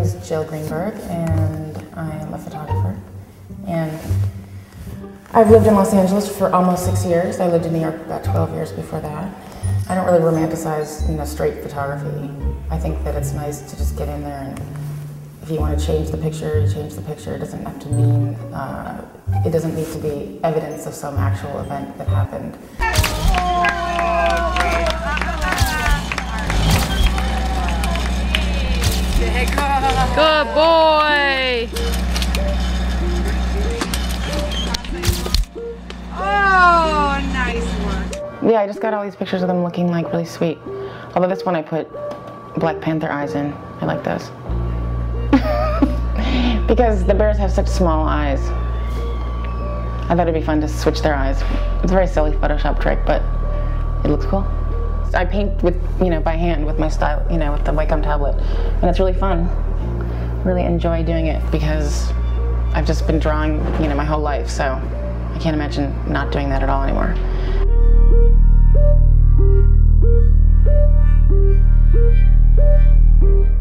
is Jill Greenberg, and I am a photographer. And I've lived in Los Angeles for almost 6 years. I lived in New York about 12 years before that. I don't really romanticize, straight photography. I think that it's nice to just get in there, and if you want to change the picture, you change the picture. It doesn't have to mean, it doesn't need to be evidence of some actual event that happened. Good boy! Oh, nice work. Yeah, I just got all these pictures of them looking like really sweet. Although this one I put Black Panther eyes in. I like those. Because the bears have such small eyes. I thought it'd be fun to switch their eyes. It's a very silly Photoshop trick, but it looks cool. I paint with, by hand with my style, with the Wacom tablet, and it's really fun. Really enjoy doing it because I've just been drawing, my whole life, so I can't imagine not doing that at all anymore.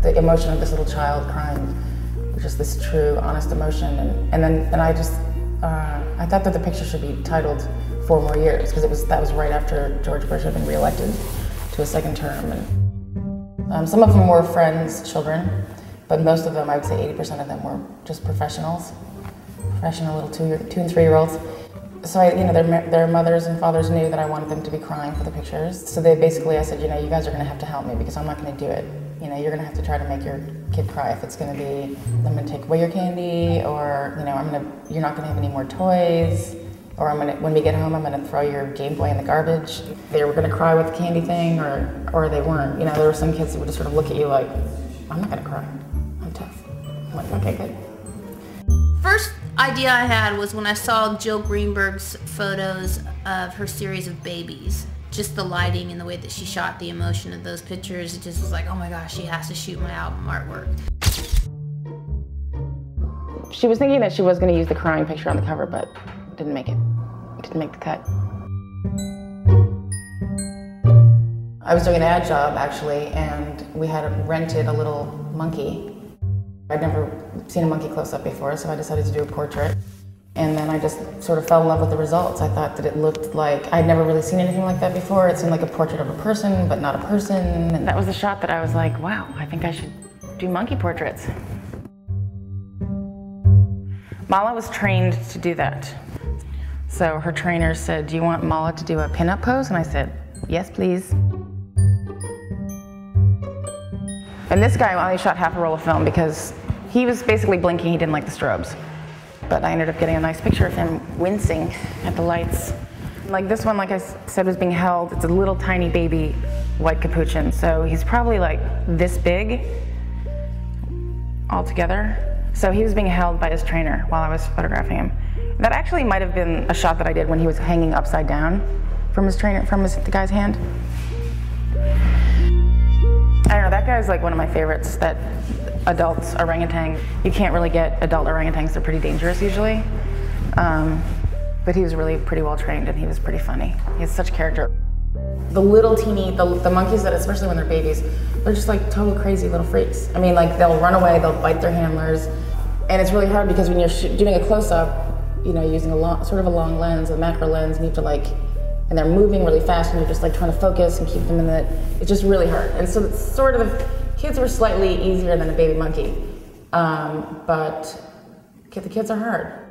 The emotion of this little child crying, just this true, honest emotion, and then I just, I thought that the picture should be titled 4 More Years, because that was right after George Bush had been reelected to a second term. And some of them were friends' children, but most of them, I would say 80% of them, were just professional little 2 and 3 year olds. So their mothers and fathers knew that I wanted them to be crying for the pictures. So I said, you guys are going to have to help me because I'm not going to do it. You're going to have to try to make your kid cry. If it's going to be, I'm going to take away your candy, or you're not going to have any more toys, or when we get home, I'm going to throw your Game Boy in the garbage. They were going to cry with the candy thing, or they weren't. There were some kids who would just sort of look at you like, I'm not going to cry. I'm tough. I'm like, okay, good. First idea I had was when I saw Jill Greenberg's photos of her series of babies. Just the lighting and the way that she shot the emotion of those pictures, it just was like, oh my gosh, she has to shoot my album artwork. She was thinking that she was going to use the crying picture on the cover, but didn't make it. Didn't make the cut. I was doing an ad job, actually, and we had rented a little monkey. I'd never seen a monkey close up before, so I decided to do a portrait. And then I just sort of fell in love with the results. I thought that it looked like, I'd never really seen anything like that before. It seemed like a portrait of a person, but not a person. And that was the shot that I was like, wow, I think I should do monkey portraits. Mala was trained to do that. So her trainer said, do you want Mala to do a pinup pose? And I said, yes, please. And this guy only shot half a roll of film because he was basically blinking. He didn't like the strobes. But I ended up getting a nice picture of him wincing at the lights. Like this one, like I said, was being held. It's a little tiny baby white capuchin. So he's probably like this big altogether. So he was being held by his trainer while I was photographing him. That actually might have been a shot that I did when he was hanging upside down from his trainer, the guy's hand. I don't know, that guy's like one of my favorites, that adult orangutan. You can't really get adult orangutans, they're pretty dangerous usually. But he was really pretty well trained and he was pretty funny. He has such character. The little teeny, the monkeys that, especially when they're babies, they're just like total crazy little freaks. I mean, like they'll run away, they'll bite their handlers. And it's really hard because when you're doing a close-up, using a long lens, a macro lens, and you have to and they're moving really fast and you're just like trying to focus and keep them in it's just really hard. And so it's sort of, kids were slightly easier than a baby monkey, but the kids are hard.